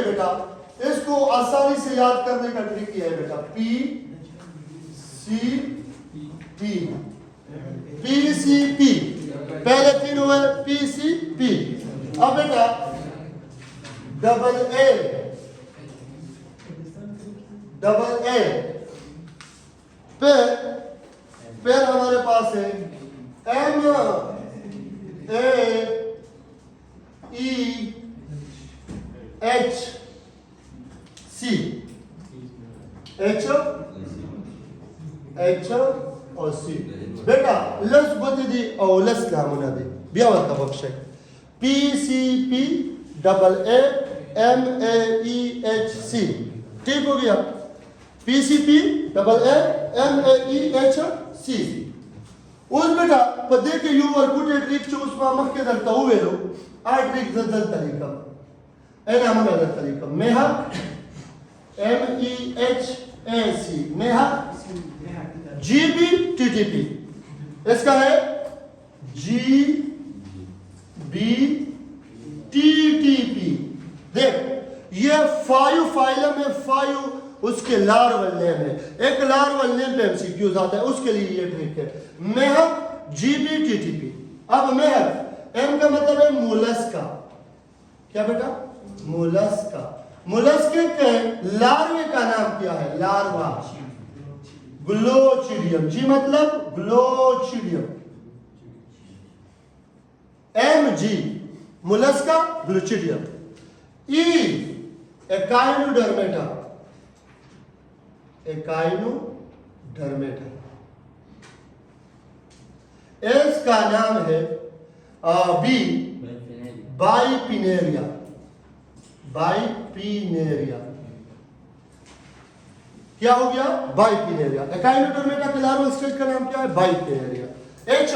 बेटा, इसको आसानी से याद करने का ट्रिक ये है बेटा, पी सी पी, पहले 3 हुए पी सी पी। अब बेटा डबल ए फिर हमारे पास है M A E H C, H और सी बेटा लस गोदी और लस लामुना दे बियावत का बख्शे P C P double A M A E H C, ठीक हो गया। P C P double A M A E H C. उस बेटा पदे के यू और कुटे ट्रिक जो उसमें मख के दलता हुए लो आ ट्रिक दल तरीका ए नाम का दल तरीका Mehak M E H A C Mehak G B T T P, इसका है G B T T P. देख ये 5 फाइलम है, 5 उसके लार्वल नेम है, एक लार्वल नेम पे एमसीक्यूज आता है, उसके लिए ये ट्रिक है Mehak G B T T P. अब मेहक एम का मतलब है मोलस्का, क्या बेटा मोलस्का, मोलस्के के लार्वे का नाम क्या है लार्वा ग्लोचिडियम, जी मतलब glochidium, M G mollusca glochidium, E echinodermata, S का नाम है बी बाइपिनेरिया, क्या हो गया बाइपिनेरिया। एकाइनोडर्मेटा के लार्वल स्टेज का नाम क्या है बाइपिनेरिया। एच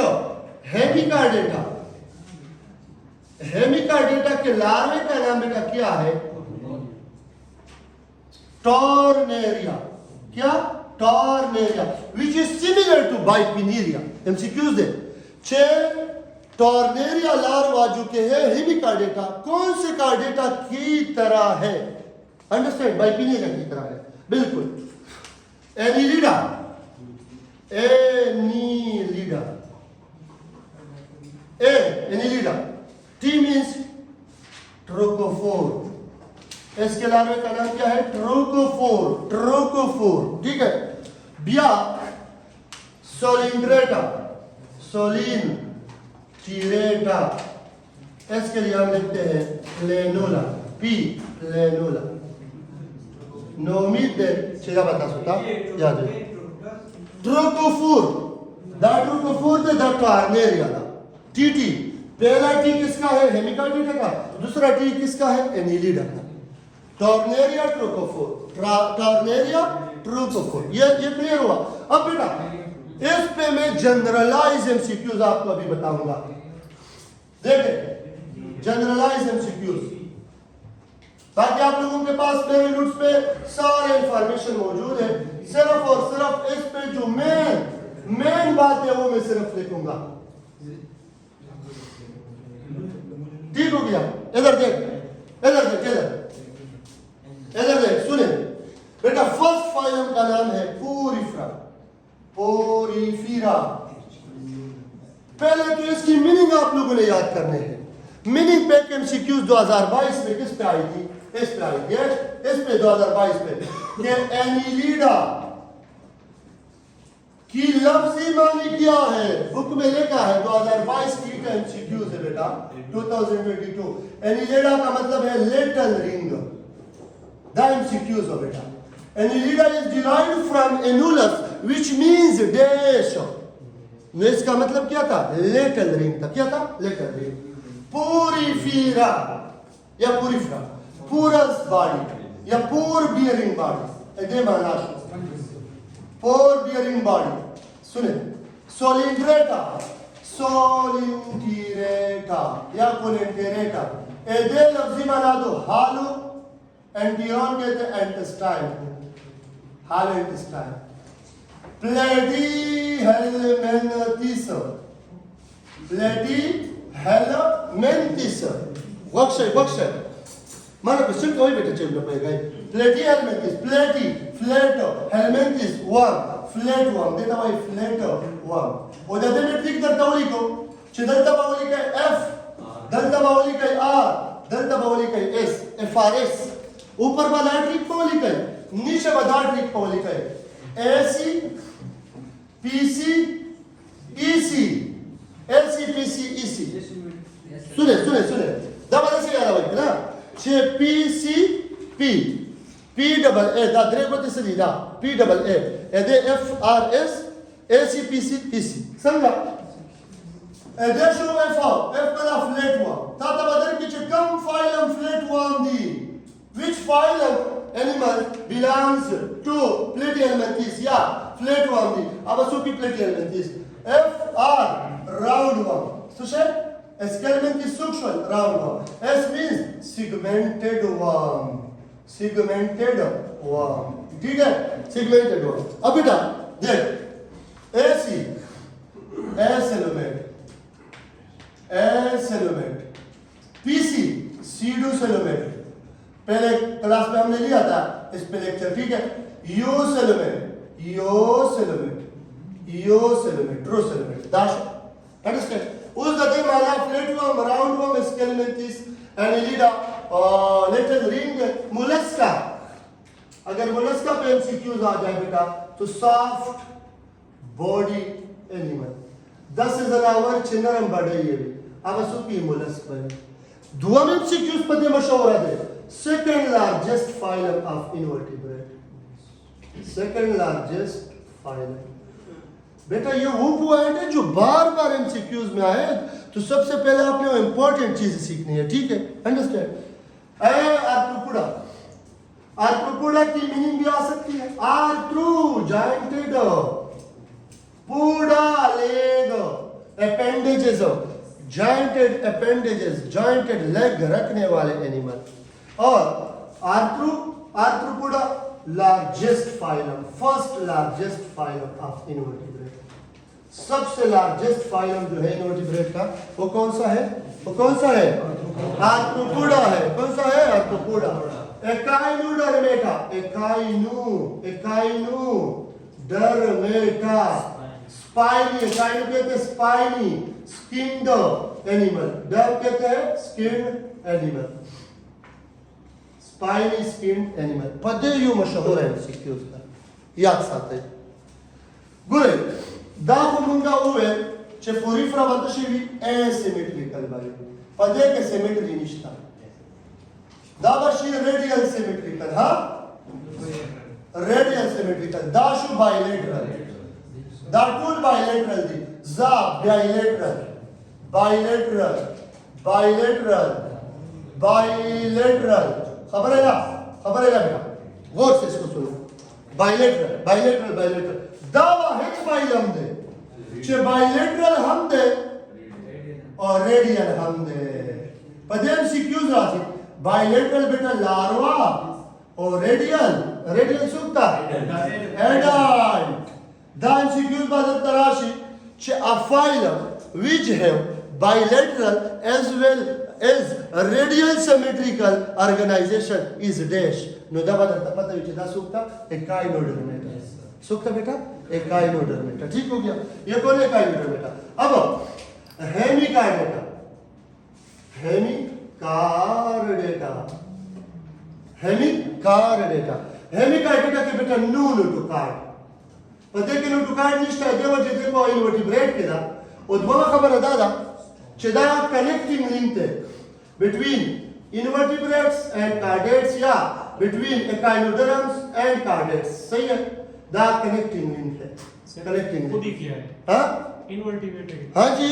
हेमिकार्डेटा के लार्वे का नाम बेटा क्या है टॉर्नेरिया, क्या tornaria which is similar to bipinnaria. MCQs दे छे टॉर्नेरिया लार्वा जो के है हेमिकार्डेटा कौन से कार्डेटा की तरह है, अंडरस्टैंड बाइपिनेरिया की तरह है बिल्कुल। Annelida Annelida T means trochophore, इसके लार्वे का नाम क्या है ट्रोकोफोर, ठीक है। बिया सोलिंड्रेटा इसके लिए हम लिखते हैं प्लेनोला, पी प्लेनोला। नो उम्मीद दे सीधा बता सकता याद है ट्रोकोफोर द टॉर्नेरिया टीटी, पहला टी किसका है हेमिकार्डेटा का, दूसरा टी किसका है एनिलिडा का। टॉर्नेरिया ट्रोकोफोर, ये क्लियर हुआ। अब बेटा इस पे मैं जनरलाइज एमसीक्यूज आपको अभी बताऊंगा, देखें जनरलाइज एमसीक्यूज, ताकि आप लोगों के पास मेरे नोट्स पे सारे इंफॉर्मेशन मौजूद है। सिर्फ और सिर्फ इस पे जो मेन बात है वो मैं सिर्फ लिखूंगा, ठीक हो गया। इधर देख सुने बेटा, फर्स्ट फाइलम का नाम है पोरीफेरा। पहले तो इसकी मीनिंग आप लोगों ने याद करने हैं। मीनिंग पे एमसीक्यूज 2022 में किस पे आई थी, इस पे आई थी, इस पे 2022 पे कि एनिलिडा की लफ्जी मानी क्या है, बुक में लिखा है 2022 की एमसीक्यूज है बेटा 2022। एनिलिडा का मतलब है लिटिल रिंग, द एमसीक्यूज हो बेटा। Annelida is derived from annulus which means dash, इसका मतलब क्या था लिटिल रिंग था, क्या था लिटिल रिंग। पोरीफेरा या पोरीफेरा पोरस बॉडी या पोर बियरिंग बॉडी, ये माना पोर बियरिंग बॉडी। सुने सोलिंड्रेटा या कोलेंटेरेटा, ये लफ्जी माना दो हालो एंटियन कहते हैं एंटेस्टाइन, हालो एंटेस्टाइन। प्लेटीहेलमिन्थिस माना क्वेश्चन कोई बेटा चल पाएगा प्लेटी हेलमेंथिस प्लेटी फ्लेटो हेलमेंथिस वन फ्लेट वन देता भाई फ्लेटो वन और जब मेट्रिक दर्ता वाली को चिदल्ता बावली का एफ दल्ता बावली का आर दल्ता बावली का एस एफ आर एस ऊपर वाला ट्रिक बावली का नीचे वाला ट्रिक बावली का AC PC EC LC PC EC सुने दबा से याद आवे ना छे PC P P double A दा द्रेगोते से दी दा पी डबल ए एदे F R S AC PC EC समझा एदे शो एफ कला फ्लैट वन ताता बदर की कम फाइलम फ्लैट वन दी which phylum animal belongs to Platyhelminthes yeah flat one दी अब सुपी Platyhelminthes F R round one so shall Escalmenthes suction round one S means segmented one ठीक है segmented one अब बेटा देख AC S element PC pseudo element पहले class में हमने लिया था इस पे लेक्चर ठीक है यूस एलिमेंट ट्रूस एलिमेंट दाश अंडरस्टैंड उस दे माला flat one round one aschelminthes annelida let us read mollusca अगर मोलस्का पे एमसीक्यूज आ जाए बेटा तो सॉफ्ट बॉडी एनिमल 10 जनावर चिन्नरम बड़े ये भी अब सुपी मोलस्क पर दुआ में एमसीक्यूज पते मशहूर है second largest phylum of invertebrate second largest phylum बेटा ये वो पॉइंट है जो बार बार एमसीक्यूज में आए तो सबसे पहले आपने इंपॉर्टेंट चीज सीखनी है ठीक है अंडरस्टैंड आर्थ्रोपोडा की मीनिंग भी आ सकती है arthro jointed poda leg appendages jointed leg रखने वाले एनिमल और arthropoda largest phylum first largest phylum of invertebrate सबसे लार्जेस्ट फाइलम जो है इनवर्टिब्रेट का वो कौन सा है आर्थ्रोपोडा है कौन सा है arthropoda echinodermata echinodermata spiny echino कहते हैं स्पाइनी स्किन्ड एनिमल डर कहते हैं skinned animal spiny skinned animal पदे यू मशहूर है एमसीक्यूज का याद साथ है गुरे दाखो मुंगा हुए चे फोरिफ्रा बंतशिवी एसिमेट्रिकल बारे पदे के सिमेट्री निश्ता दावशी रेडियल सिमेट्रिकल हाँ रेडियल सिमेट्रिकल दाशु बाइलेटरल दाटुल बाइलेटरल दी जा बाइलेटरल खबर है ना बेटा गौर से इसको सुनो बाइलेटरल दावा हिच फाइलम दे चे बाइलेटरल हम दे और रेडियल हम दे पदेम सीक्यूज रासी बाइलेटरल बेटा लार्वा और रेडियल सूखता एडल्ट दाम सीक्यूज बादल तराशी चे a phylum which have bilateral as well as radial symmetrical organization is dash no da badal pata vich da sukta echinodermata sukta beta echinodermata ठीक हो गया ये कौन है echinodermata अब हेमिकार्डेटा हेमिकार्डेटा के बेटा नून टू कार्ड पते के नून टू कार्ड निष्ठा देव जे देखो इनवर्टिब्रेट के दा उद्भव खबर दादा चेदा कनेक्टिंग लिंक है between invertebrates and chordates या between echinoderms and chordates सही है दा कनेक्टिंग लिंक है कनेक्टिंग खुद ही किया है हाँ इनवर्टिब्रेट हाँ जी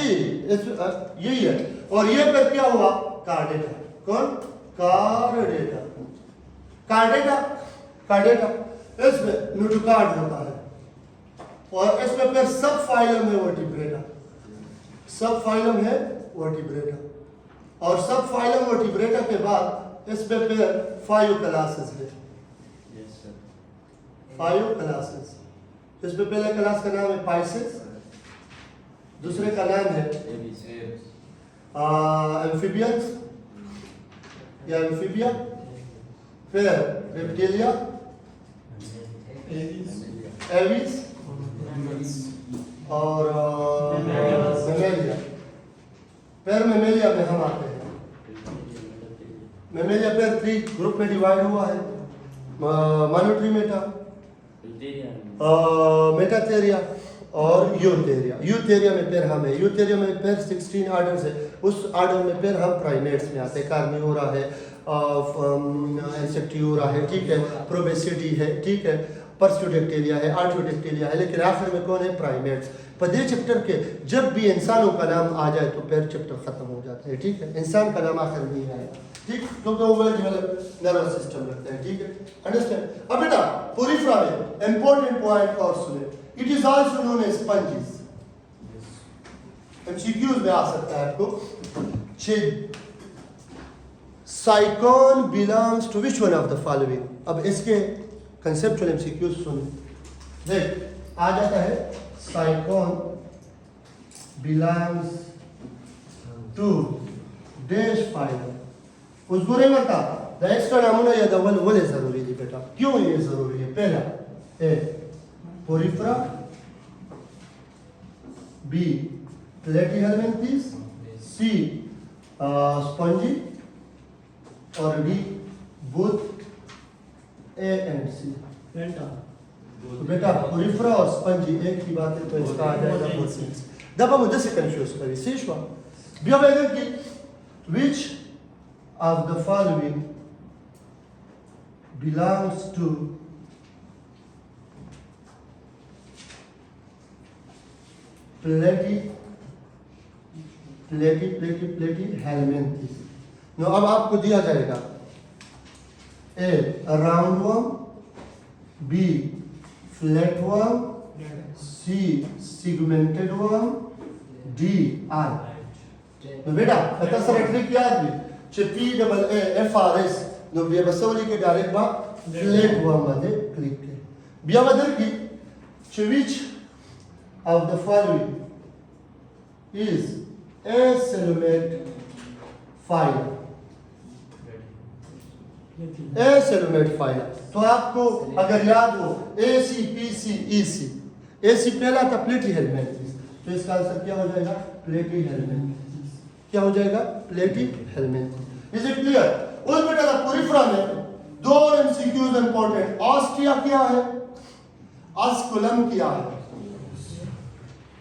यही है और ये फिर क्या हुआ कार्डेटा कौन कार्डेटा इसमें न्यूटोकार्ड होता है और इसमें फिर सब फाइलम है वर्टिब्रेटा और सब फाइलम वर्टिब्रेटा के बाद इसमें फिर 5 क्लासेस है 5 क्लासेस इसमें पहले क्लास का नाम है पाइसेस दूसरे का नाम है एम्फीबियंस या एम्फीबिया फिर रेप्टिलिया, एविस और मेमेलिया। फिर मेमेलिया में हम आते हैं। मेमेलिया फिर 3 ग्रुप में डिवाइड हुआ है, मोनोट्रीमेटा, मेटाथेरिया और यूथेरिया। यूथेरिया में फिर हम है, यूथेरिया में फिर 16 आर्डर्स है। उस आर्डर में फिर हम प्राइमेट्स में आते हैं। कार्निवोरा है, इंसेक्टिवोरा है, ठीक है, प्रोबेसिडी है, ठीक है, पर्स्यूडेक्टेलिया है, आर्टियोडेक्टेलिया है, लेकिन आखिर में कौन है? प्राइमेट्स। पहले चैप्टर के जब भी इंसानों का नाम आ जाए तो फिर चैप्टर खत्म हो जाता है, ठीक है। इंसान का नाम आखिर नहीं आएगा, ठीक, क्योंकि वो वेल डेवलप नर्वस सिस्टम रखते हैं, ठीक है, अंडरस्टैंड। अब बेटा पोरिफेरा में इंपॉर्टेंट पॉइंट और सुने, it is also known as sponges. MCQs में आ सकता है आपको। Sycon belongs to which one of the following. अब इसके कंसेप्चुअल एमसीक्यूज सुने, देख आ जाता है sycon belongs to dash phylum. उसको नहीं बता द एक्स्ट्रा नामुना या दवल वले जरूरी है बेटा। क्यों ये जरूरी है? पहला ए पोरिफेरा, बी प्लेटीहेलमिन्थेस, सी स्पंजी और डी बोथ ए एंड सी। तो बेटा पोरिफेरा और स्पंजी एक ही बात है, तो इसका आ जाएगा बोथ सेंस। दबा मुझे से कंफ्यूज करी सीशवा बिया बेगर की which of the following belongs to platyhelminthes। नो अब आपको दिया जाएगा A round worm, B flat worm, C segmented worm, D आई। तो बेटा आता सर ट्रिक याद भी P double A F R S नो बिया बसवली के डायरेक्ट बा फ्लैट वर्म मध्ये क्लिक के बिया बदल की which of the following is a cellular file. A celluloid file तो आपको अगर याद हो ए सी पी सी ई सी, ए सी पहला था प्लेटीहेलमिन्थेस, तो इसका आंसर क्या हो जाएगा? प्लेटीहेलमिन्थेस। क्या हो जाएगा? प्लेटीहेलमिन्थेस। Is it clear? उस बेटा का पोरिफेरा में दो एमसीक्यूज इंपॉर्टेंट। ऑस्टिया क्या है? ऑस्कुलम क्या है?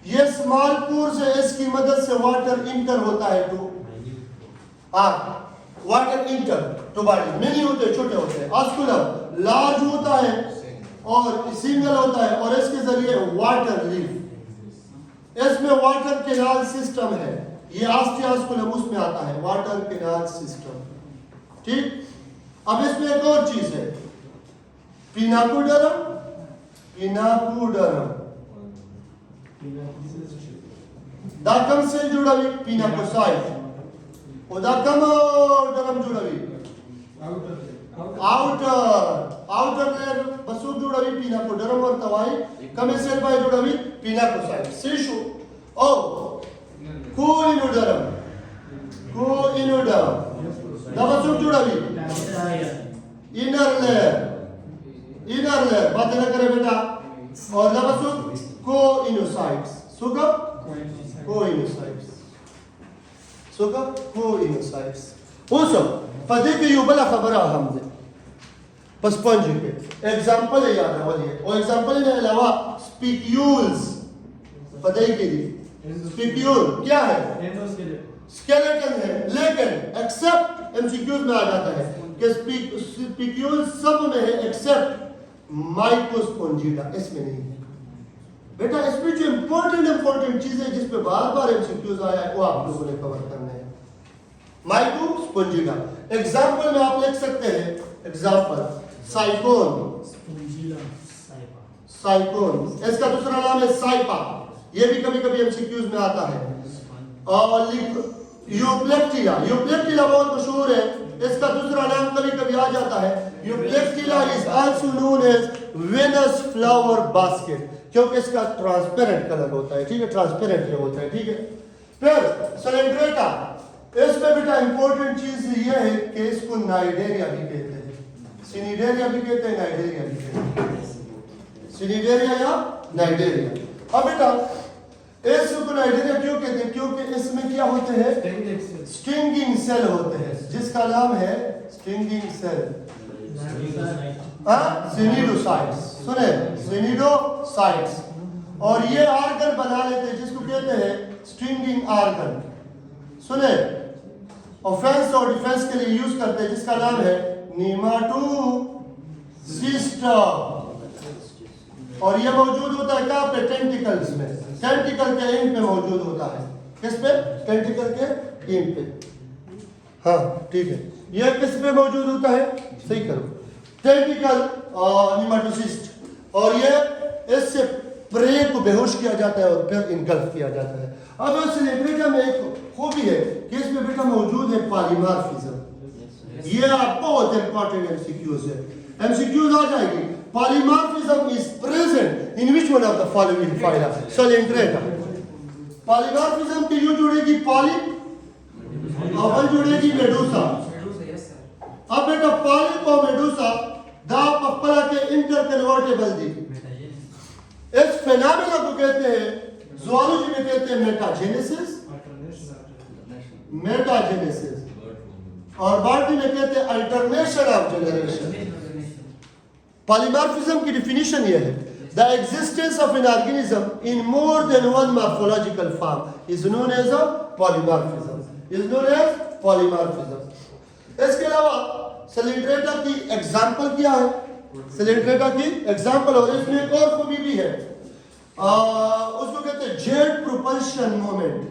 ये स्मॉल पोर से इसकी मदद से वाटर इंटर होता है to water enter to body. Mini होते हैं, छोटे होते हैं। ऑस्कुलम लार्ज होता है और सिंगल होता है और इसके जरिए वाटर लीव, इसमें वाटर कैनाल सिस्टम है। ये ऑस्टियोस्कुलम उसमें आता है, वाटर कैनाल सिस्टम, ठीक। अब इसमें एक और चीज है, पिनाकुडरम, पिनाकुडरम दाकम से जुड़ा हुई पिनाकोसाइट और दाकम डरम जुड़ा हुई आउटर लेयर बसु जुड़ा हुई पिनाकोडरम और तवाई कमे सेल बाय जुड़ा हुई पिनाकोसाइट सिशु ओ कोइनोडरम दबसु जुड़ा हुई इनर लेयर बात ना करे बेटा। और दबसु कोइनोसाइट्स सुगम कोइनोसाइट्स उसो पदे के युबला खबर हमसे बस पंज के एग्जांपल है याद रखिए। और एग्जांपल के अलावा स्पिक्यूल्स पदे के लिए स्पिक्यूल क्या है? स्केलेटन है, लेकिन एक्सेप्ट एमसीक्यूज में आ जाता है कि स्पिक्यूल सब में है एक्सेप्ट माइकोस्पोंजिडा, इसमें नहीं है बेटा। इसमें जो इंपॉर्टेंट चीजें जिस पे बार एमसीक्यूज आया है वो आप लोगों ने कवर करना है। माइकोस्पोंजिडा एग्जांपल में आप लिख सकते हैं, एग्जांपल साइकोन, इसका दूसरा नाम है साइपा, ये भी कभी कभी एमसीक्यूज में आता है। और यूप्लेक्टिला बहुत मशहूर है, इसका दूसरा नाम कभी कभी आ जाता है। Euplectella is also known as Venus flower basket, क्योंकि इसका ट्रांसपेरेंट कलर होता है, ठीक है, ट्रांसपेरेंट होता है, ठीक है। फिर सेलेंड्रेटा, इसमें बेटा इंपॉर्टेंट चीज ये है कि इसको नाइडेरिया भी कहते हैं। सिनिडेरिया भी कहते हैं, नाइडेरिया भी कहते हैं। सिनिडेरिया या नाइडेरिया। अब बेटा इसको नाइडेरिया क्यों कहते हैं? क्योंकि इसमें क्या होते हैं? स्टिंगिंग सेल होते हैं, जिसका नाम है स्टिंगिंग सेल, सिनिडोसाइट्स। सुने, सिनिडोसाइट्स। और ये ऑर्गन बना लेते हैं जिसको कहते हैं स्टिंगिंग ऑर्गन। सुने, ऑफेंस और डिफेंस के लिए यूज करते हैं, जिसका नाम है नीमाटोसिस्ट। और ये मौजूद होता है कहाँ पे? टेंटिकल्स में। टेंटिकल के एंड पे मौजूद होता है। किस पे? टेंटिकल के एंड पे। हाँ ठीक है, ये किस पे मौजूद होता है? सही करो, टेंटिकल नीमाटोसिस्ट। और ये इससे प्रे को बेहोश किया जाता है और फिर इनगल्फ किया जाता है। अब सिलिंड्रेटा में एक खूबी है कि इसमें बेटा मौजूद है पॉलीमॉर्फिज्म। ये आपको बहुत इंपॉर्टेंट एमसीक्यूज है, एमसीक्यूज आ जाएगी। Polymorphism is present in which one of the following phyla? Coelenterata. Polymorphism के यूं जुड़ेगी पॉली, अब जुड़ेगी मेडूसा। अब बेटा पॉली को मेडूसा दा पप्पला के इंटरकन्वर्टेबल दी। इस फेनोमेना को कहते हैं, ज़ूलॉजी में कहते हैं मेटाजेनेसिस, और बॉटनी में कहते हैं अल्टरनेशन ऑफ जनरेशन। पॉलीमॉर्फिज्म की डिफिनीशन ये है, the existence of an organism in more than one morphological form is known as a polymorphism. इसके अलावा सिलिंड्रेटा की एग्जांपल क्या है? सिलिंड्रेटा की एग्जांपल, और इसमें एक और खूबी भी है, उसको कहते हैं जेट प्रोपल्शन मोमेंट।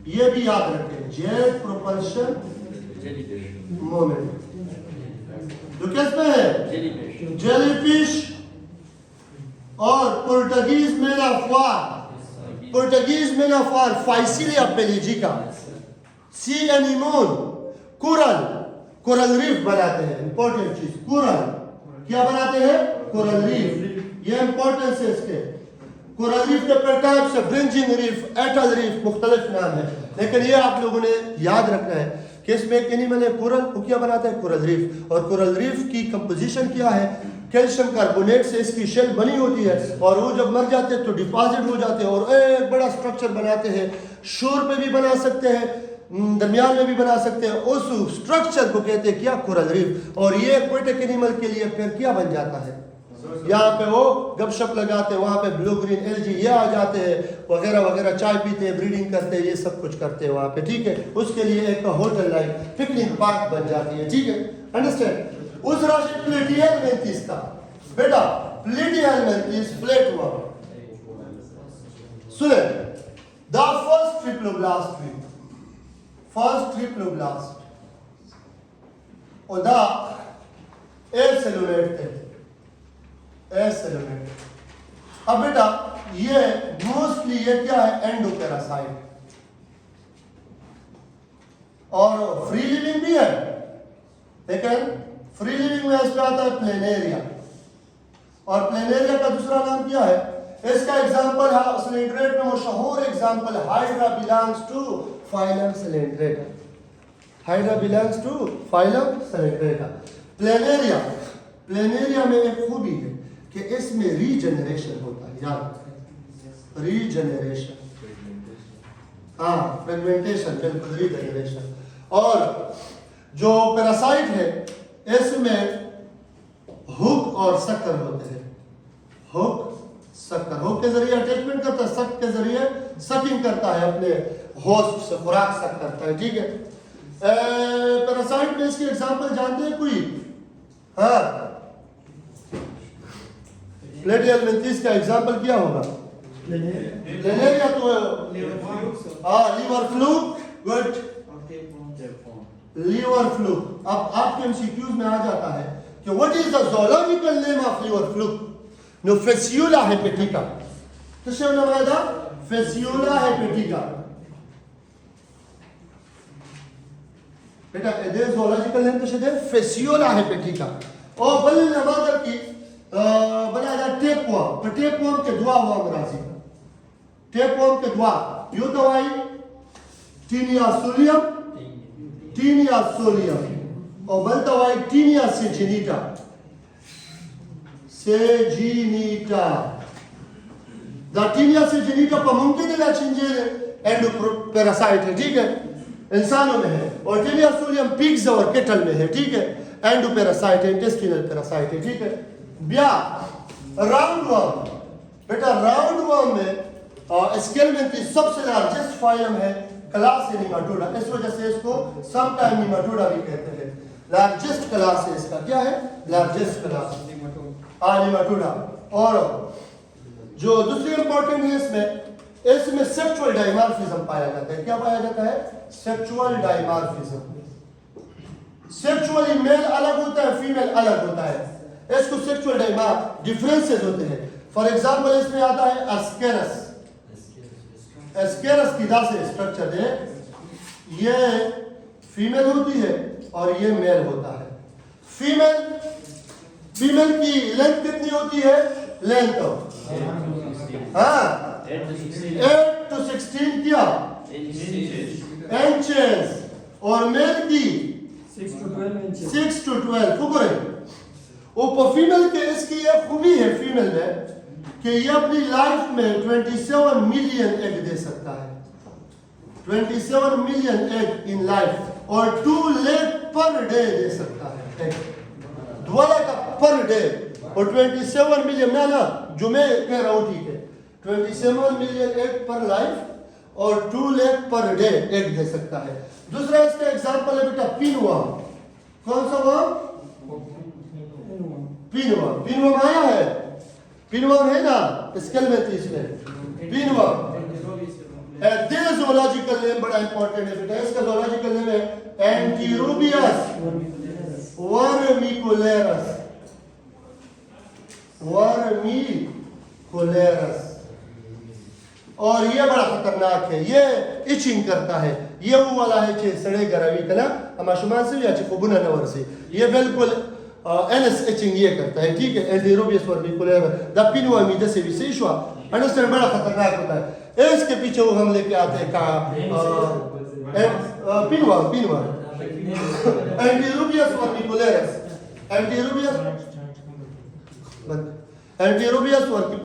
ये भी याद रखें, जेट प्रोपल्शन मोमेंट जो किसमें है? जेलीफिश और Portuguese man of war physalia pelagica, sea anemone, coral reef बनाते हैं। इंपॉर्टेंट चीज, कोरल क्या बनाते हैं? Coral reef. ये इंपॉर्टेंस है इसके। कोरल रीफ के प्रकार से ब्रिंजिंग रीफ, एटल रीफ, मुख्तलिफ नाम है, लेकिन ये आप लोगों ने याद रखना है कि इसमें एक एनिमल है कोरल, वो क्या बनाता है? Coral reef. और कोरल रीफ की कंपोजिशन क्या है? कैल्शियम कार्बोनेट से इसकी शेल बनी होती है, और वो जब मर जाते हैं तो डिपॉजिट हो जाते हैं और एक बड़ा स्ट्रक्चर बनाते हैं। शोर पे भी बना सकते हैं, दरमियान में भी बना सकते हैं। उस स्ट्रक्चर को कहते हैं क्या? Coral reef. और ये एक्वेटिक एनिमल के लिए फिर क्या बन जाता है? यहाँ पे वो गपशप लगाते हैं, वहाँ पे ब्लू ग्रीन एल्गी ये आ जाते हैं, वगैरह वगैरह, चाय पीते हैं, ब्रीडिंग करते हैं, ये सब कुछ करते हैं वहाँ पे। ठीक है, उसके लिए एक होटल लाइक पिकनिक पार्क बन जाती है। ठीक है, अंडरस्टैंड। उस राशि प्लेटिहेलमिन्थस का बेटा, प्लेटिहेलमिन्थस फ्लैटवर्म। सुने, द फर्स्ट ट्रिप्लोब्लास्ट और द एसेलुलेट थे। अब बेटा ये मोस्टली ये क्या है? एंडोपैरासाइट, और फ्री लिविंग भी है, लेकिन फ्री लिविंग में इसमें आता है प्लेनेरिया। और प्लेनेरिया का दूसरा नाम क्या है? इसका एग्जांपल है सिलिंड्रेट में मशहूर example, hydra belongs to phylum coelenterata. Hydra belongs to phylum coelenterata. Planaria में एक खूबी है कि इसमें रीजनरेशन होता है। याद, रीजनरेशन, हाँ, फ्रेगमेंटेशन, बिल्कुल रीजनरेशन। और जो पैरासाइट है इसमें हुक और सक्कर होते हैं। हुक के जरिए अटैचमेंट करता है, सक के जरिए सकिंग करता है, अपने होस्ट से खुराक सक करता है। ठीक है, पैरासाइट में इसकी एग्जांपल जानते हैं कोई? हाँ, प्लेटिहेलमिन्थस का एग्जांपल क्या होगा? प्लेनेरिया तो liver fluke, good, liver fluke. अब आपके एमसीक्यूज में आ जाता है कि what is the zoological name of liver fluke? No, Fasciola hepatica. किससे बनाया था? Fasciola hepatica. बेटा ये ज़ूलॉजिकल नेम किसे दे? Fasciola hepatica. और बल नमादर की बनाया था टेपवर्म। टेपवर्म के दुआ हुआ मराजी, टेपवर्म के दुआ यूं दवाई टीनिया सोलियम, और बनता हुआ है टीनिया सेजिनीटा, सेजिनीटा द टीनिया सेजिनीटा पर मुमकिन है चिंजेर एंडोपैरासाइट है, ठीक है, इंसानों में है, और टीनिया सोलियम पिग्स और केटल में है, ठीक है, एंडोपैरासाइट है, इंटेस्टिनल पैरासाइट है, ठीक है। ब्या राउंड वर्म, बेटा राउंड वर्म में स्केलमेंट की सबसे लार्जेस्ट फाइलम है क्लास निमाटोडा, इस वजह से इसको समटाइम निमाटोडा भी कहते हैं। लार्जेस्ट क्लास है इसका, क्या है, लार्जेस्ट क्लास निमाटोडा। और जो दूसरी इंपॉर्टेंट है इसमें सेक्सुअल डायमॉर्फिज्म पाया जाता है। क्या पाया जाता है, सेक्सुअल डायमॉर्फिज्म। सेक्सुअली मेल अलग होता है, फीमेल अलग होता है, इसको सेक्सुअल डायमॉर्फ डिफरेंसेस होते हैं। फॉर एग्जांपल इसमें आता है एस्केरस, एस्केरस की दासे स्ट्रक्चर है, ये फीमेल होती है और ये मेल होता है। फीमेल की लेंथ कितनी होती है, लेंथ हाँ 8 to 16 क्या इंचेस, और मेल की 6 to 12 फुकरे। ऊपर फीमेल के इसकी ये खूबी है फीमेल में कि ये अपनी लाइफ में 27 मिलियन एग दे सकता है, 27 मिलियन एग इन लाइफ, और 2 लाख पर डे दे सकता है, 2 लाख पर डे, और 27 मिलियन ना जो मैं कह रहा हूँ, ठीक है, 27 मिलियन एग पर लाइफ और 2 लाख पर डे एग दे सकता है। दूसरा इसका एग्जांपल है बेटा पिनवर्म। कौन सा वर्म, पिनवर्म। पिनवर्म आया है, पिनवर्म है ना स्केलमेंथिस में, पिनवर्म है। ज़ूलॉजिकल नेम बड़ा इंपॉर्टेंट है बेटा, इसका ज़ूलॉजिकल नेम है एंटीरोबियस वर्मिकुलेरस, वर्मिकुलेरस। और ये बड़ा खतरनाक है, ये इचिंग करता है, ये वो वाला है कि सड़े गरावी कला हम शुमान से या चिकुबुना नवर से, ये बिल्कुल एनएस इचिंग ये करता है, ठीक है। एंटीरोबियस वर्मिकुलेरस द पिनवर्म जैसे विशेषवा अंडरस्टैंड बड़ा खतरनाक होता है। इसके पीछे वो हम लेके आते हैं का पिनवर्म एंटीरोबियस वर्मिकुलेरस, एंटीरोबियस